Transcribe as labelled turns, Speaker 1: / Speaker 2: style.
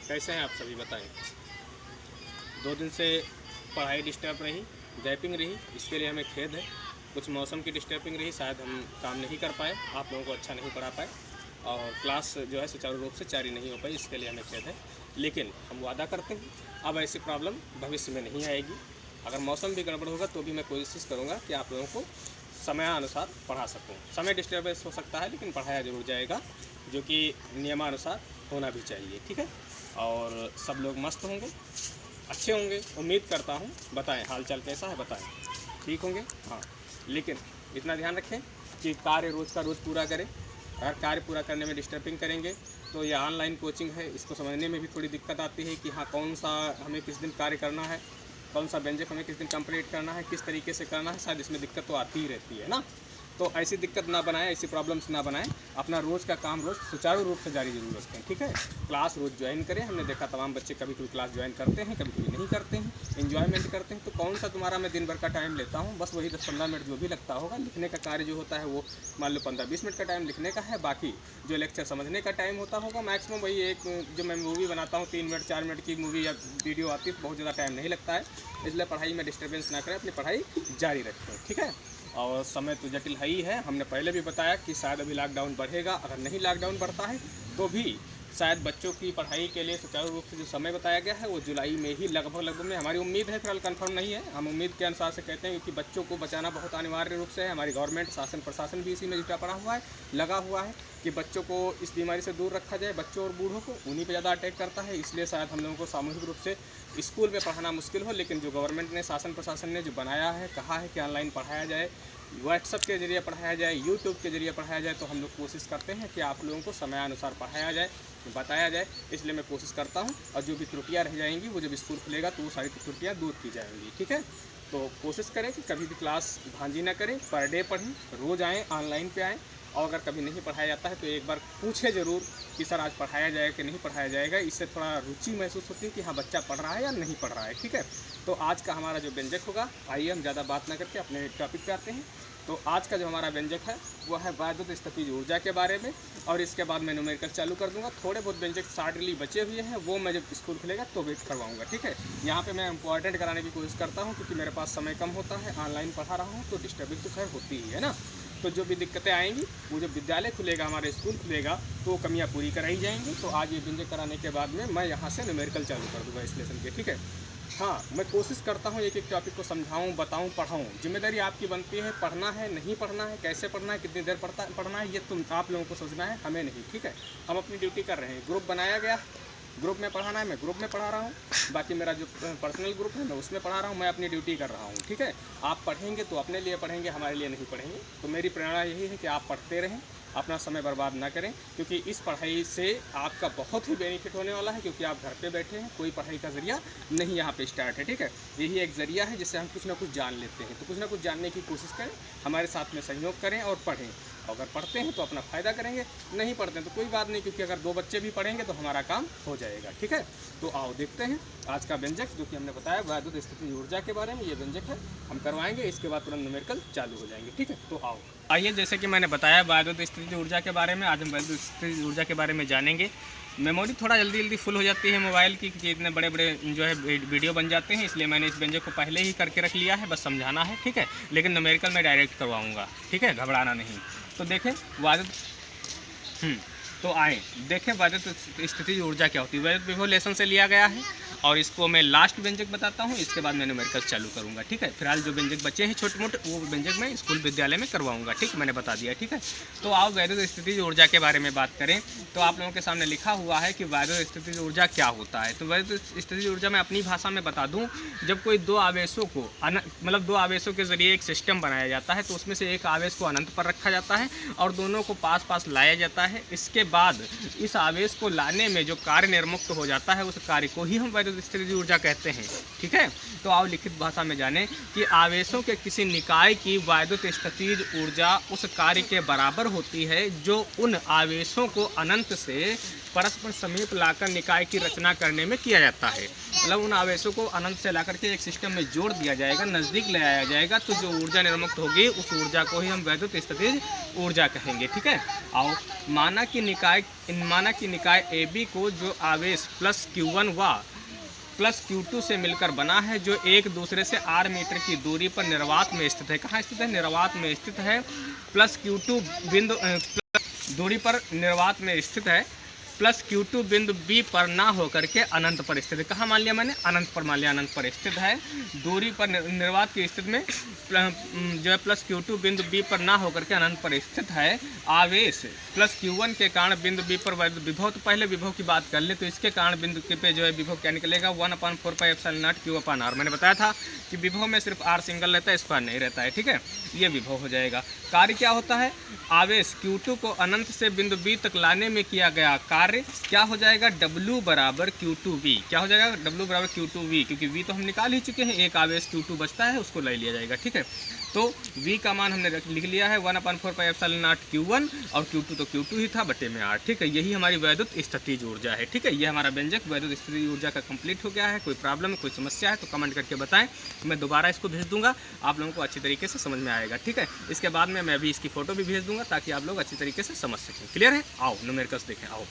Speaker 1: कैसे हैं आप सभी बताएं। 2 दिन से पढ़ाई डिस्टर्ब रही, गैपिंग रही, इसके लिए हमें खेद है। कुछ मौसम की डिस्टर्बिंग रही, शायद हम काम नहीं कर पाए, आप लोगों को अच्छा नहीं पढ़ा पाए और क्लास जो है सुचारू रूप से जारी नहीं हो पाई, इसके लिए हमें खेद है। लेकिन हम वादा करते हैं अब ऐसी प्रॉब्लम भविष्य में नहीं आएगी। अगर मौसम भी गड़बड़ होगा तो भी मैं कोशिश करूँगा कि आप लोगों को समयानुसार पढ़ा सकूँ। समय डिस्टर्बेंस हो सकता है लेकिन पढ़ाया जरूर जाएगा, जो कि नियमानुसार होना भी चाहिए। ठीक है, और सब लोग मस्त होंगे, अच्छे होंगे, उम्मीद करता हूँ। बताएं हाल चाल कैसा है, बताएं ठीक होंगे। हाँ, लेकिन इतना ध्यान रखें कि कार्य रोज़ का रोज़ पूरा करें। अगर कार्य पूरा करने में डिस्टर्बिंग करेंगे तो ये ऑनलाइन कोचिंग है, इसको समझने में भी थोड़ी दिक्कत आती है कि हाँ कौन सा हमें किस दिन कार्य करना है, कौन सा व्यंजक हमें किस दिन कंप्लीट करना है, किस तरीके से करना है, शायद इसमें दिक्कत तो आती ही रहती है ना। तो ऐसी दिक्कत ना बनाएं, ऐसी प्रॉब्लम्स ना बनाएं। अपना रोज़ का काम रोज़ सुचारू रूप से जारी जरूर रखें। ठीक है, क्लास रोज़ ज्वाइन करें। हमने देखा तमाम बच्चे कभी कोई क्लास ज्वाइन करते हैं, कभी कोई नहीं करते हैं, एंजॉयमेंट करते हैं। तो कौन सा तुम्हारा मैं दिन भर का टाइम लेता हूँ, बस वही 10-15 मिनट जो भी लगता होगा। लिखने का कार्य जो होता है वो मान लो 15-20 मिनट का टाइम लिखने का है, बाकी जो लेक्चर समझने का टाइम होता होगा मैक्सिमम वही एक, जो मैं मूवी बनाता हूँ 3 मिनट 4 मिनट की मूवी या वीडियो आती है तो बहुत ज़्यादा टाइम नहीं लगता है। इसलिए पढ़ाई में डिस्टर्बेंस ना करें, अपनी पढ़ाई जारी रखें। ठीक है, और समय तो जटिल है ही है। हमने पहले भी बताया कि शायद अभी लॉकडाउन बढ़ेगा, अगर नहीं लॉकडाउन बढ़ता है तो भी शायद बच्चों की पढ़ाई के लिए सुचारू रूप से जो समय बताया गया है वो जुलाई में ही लगभग में हमारी उम्मीद है, फिलहाल कंफर्म नहीं है, हम उम्मीद के अनुसार से कहते हैं, क्योंकि बच्चों को बचाना बहुत अनिवार्य रूप से है। हमारी गवर्नमेंट शासन प्रशासन भी इसी में जुटा पड़ा हुआ है, लगा हुआ है कि बच्चों को इस बीमारी से दूर रखा जाए। बच्चों और बूढ़ों को उन्हीं पर ज़्यादा अटैक करता है, इसलिए शायद हम लोगों को सामूहिक रूप से स्कूल में पढ़ाना मुश्किल हो। लेकिन जो गवर्नमेंट ने, शासन प्रशासन ने जो बनाया है, कहा है कि ऑनलाइन पढ़ाया जाए, व्हाट्सएप के जरिए पढ़ाया जाए, यूट्यूब के जरिए पढ़ाया जाए, तो हम लोग कोशिश करते हैं कि आप लोगों को समयानुसार पढ़ाया जाए, बताया जाए। इसलिए मैं कोशिश करता हूं, और जो भी त्रुटियां रह जाएंगी वो जब स्कूल खुलेगा तो वो सारी त्रुटियां दूर की जाएंगी। ठीक है, तो कोशिश करें कि कभी भी क्लास भांजी ना करें, पर डे पढ़ें, रोज़ आएँ, ऑनलाइन पे आएँ। और अगर कभी नहीं पढ़ाया जाता है तो एक बार पूछे ज़रूर कि सर आज पढ़ाया जाएगा कि नहीं पढ़ाया जाएगा। इससे थोड़ा रुचि महसूस होती है कि हाँ बच्चा पढ़ रहा है या नहीं पढ़ रहा है। ठीक है, तो आज का हमारा जो व्यंजक होगा, आइए हम ज़्यादा बात ना करके अपने टॉपिक पे आते हैं। तो आज का जो हमारा व्यंजक है वो है वैद्युत स्थितिज ऊर्जा के बारे में, और इसके बाद मैं न्यूमेरिकल चालू कर दूंगा। थोड़े बहुत व्यंजक शॉर्टली बचे हुए हैं, वो मैं जब स्कूल खुलेगा तो वेट करवाऊंगा। ठीक है, यहाँ पे मैं इंपॉर्टेंट कराने की कोशिश करता हूँ क्योंकि मेरे पास समय कम होता है, ऑनलाइन पढ़ा रहा हूँ तो डिस्टर्बिंग तो खैर होती ही है ना। तो जो भी दिक्कतें आएंगी वो जब विद्यालय खुलेगा, हमारे स्कूल खुलेगा, तो कमियाँ पूरी कराई जाएंगी। तो आज ये व्यंजक कराने के बाद में मैं यहाँ से न्यूमेरिकल चालू कर दूँगा इस लेसन के। ठीक है, हाँ मैं कोशिश करता हूँ एक एक टॉपिक को समझाऊँ, बताऊँ, पढ़ाऊँ। जिम्मेदारी आपकी बनती है, पढ़ना है, नहीं पढ़ना है, कैसे पढ़ना है, कितनी देर पढ़ना है, ये तुम आप लोगों को सोचना है, हमें नहीं। ठीक है, हम अपनी ड्यूटी कर रहे हैं। ग्रुप बनाया गया, ग्रुप में पढ़ाना है, मैं ग्रुप में पढ़ा रहा हूँ। बाकी मेरा जो पर्सनल ग्रुप है मैं उसमें पढ़ा रहा हूँ, मैं अपनी ड्यूटी कर रहा हूँ। ठीक है, आप पढ़ेंगे तो अपने लिए पढ़ेंगे, हमारे लिए नहीं पढ़ेंगे। तो मेरी प्रेरणा यही है कि आप पढ़ते रहें, अपना समय बर्बाद ना करें, क्योंकि इस पढ़ाई से आपका बहुत ही बेनिफिट होने वाला है। क्योंकि आप घर पे बैठे हैं, कोई पढ़ाई का ज़रिया नहीं यहाँ पे स्टार्ट है। ठीक है, यही एक ज़रिया है जिससे हम कुछ ना कुछ जान लेते हैं। तो कुछ ना कुछ जानने की कोशिश करें, हमारे साथ में सहयोग करें और पढ़ें। अगर पढ़ते हैं तो अपना फ़ायदा करेंगे, नहीं पढ़ते हैं तो कोई बात नहीं, क्योंकि अगर 2 बच्चे भी पढ़ेंगे तो हमारा काम हो जाएगा। ठीक है, तो आओ देखते हैं आज का व्यंजक, जो कि हमने बताया वैद्युत स्थितिज ऊर्जा के बारे में। ये व्यंजक है, हम करवाएंगे, इसके बाद तुरंत न्यूमेरिकल चालू हो जाएंगे। ठीक है, तो आओ आइए, जैसे कि मैंने बताया वैद्युत स्थितिज ऊर्जा के बारे में, आज हम वैद्युत स्थितिज ऊर्जा के बारे में जानेंगे। मेमोरी थोड़ा जल्दी फुल हो जाती है मोबाइल की, क्योंकि इतने बड़े बड़े जो है वीडियो बन जाते हैं, इसलिए मैंने इस व्यंजक को पहले ही करके रख लिया है, बस समझाना है। ठीक है, लेकिन न्यूमेरिकल में डायरेक्ट करवाऊँगा। ठीक है, घबराना नहीं। तो देखें वैद्युत तो आए देखें वैद्युत स्थितिज ऊर्जा क्या होती है। वैद्युत विभव लेसन से लिया गया है, और इसको मैं लास्ट व्यंजक बताता हूँ, इसके बाद मैं न्यूमेरिकल चालू करूँगा। ठीक है, फिलहाल जो व्यंजक बचे हैं छोटे मोटे वो व्यंजक मैं स्कूल विद्यालय में करवाऊँगा। ठीक, मैंने बता दिया। ठीक है, तो आओ वैद्युत स्थितिज ऊर्जा के बारे में बात करें। तो आप लोगों के सामने लिखा हुआ है कि वैद्युत स्थितिज ऊर्जा क्या होता है। तो वैद्युत स्थितिज ऊर्जा मैं अपनी भाषा में बता दूँ, जब कोई 2 आवेशों को मतलब 2 आवेशों के जरिए एक सिस्टम बनाया जाता है, तो उसमें से एक आवेश को अनंत पर रखा जाता है और दोनों को पास पास लाया जाता है। इसके बाद इस आवेश को लाने में जो कार्य निर्मुक्त हो जाता है, उस कार्य को ही हम वैद्युत स्थितिज ऊर्जा कहते हैं। ठीक है, तो आओ लिखित भाषा में जानें कि आवेशों के किसी निकाय की वैद्युत स्थितिज ऊर्जा उस कार्य के बराबर होती है जो उन आवेशों को अनंत से परस्पर समीप लाकर निकाय की रचना करने में किया जाता है। मतलब उन आवेशों को अनंत से लाकर के एक सिस्टम में जोड़ दिया जाएगा, नज़दीक ले आया जाएगा, तो जो ऊर्जा निर्मुक्त होगी उस ऊर्जा को ही हम वैद्युत स्थितिज ऊर्जा कहेंगे। ठीक है, आओ माना कि निकाय AB को जो आवेश प्लस Q1 व प्लस Q2 से मिलकर बना है, जो एक दूसरे से r मीटर की दूरी पर निर्वात में स्थित है। कहाँ स्थित है? निर्वात में स्थित है। प्लस Q2 बिंदु दूरी पर निर्वात में स्थित है, प्लस Q2 बिंदु B पर ना होकर के अनंत पर स्थित है। कहाँ मान लिया मैंने? अनंत पर मान लिया, अनंत पर स्थित है। दूरी पर निर्वात की स्थिति में जो है प्लस Q2 बिंदु B पर ना होकर के अनंत पर स्थित है। आवेश प्लस Q1 के कारण बिंदु B पर विभव, तो पहले विभव की बात कर ले, तो इसके कारण बिंदु के पे जो है विभव क्या निकलेगा? 1/4πε0 Q/r। मैंने बताया था कि विभव में सिर्फ r सिंगल रहता है, स्क्वायर नहीं रहता है, ठीक है। ये विभव हो जाएगा। कार्य क्या होता है? आवेश Q2 को अनंत से बिंदु B तक लाने में किया गया कार्य क्या हो जाएगा? W बराबर Q2V। क्या हो जाएगा? W बराबर Q2V, क्योंकि V तो हम निकाल ही चुके हैं, एक आवेश Q2 बचता है, उसको ले लिया जाएगा, ठीक है। तो V का मान हमने लिख लिया है 1/4πε0 Q1, और Q2 तो Q2 ही था बटे में R, ठीक है। यही हमारी वैद्युत स्थितिज ऊर्जा है, ठीक है। ये हमारा व्यंजक वैद्युत स्थितिज ऊर्जा का कंप्लीट हो गया है। कोई प्रॉब्लम है, कोई समस्या है तो कमेंट करके बताएं, मैं दोबारा इसको भेज दूंगा, आप लोगों को अच्छी तरीके से समझ में आएगा, ठीक है। इसके बाद में मैं भी इसकी फ़ोटो भी भेज दूंगा ताकि आप लोग अच्छी तरीके से समझ सकें। क्लियर है? आओ न्यूमेरिकल्स देखें, आओ।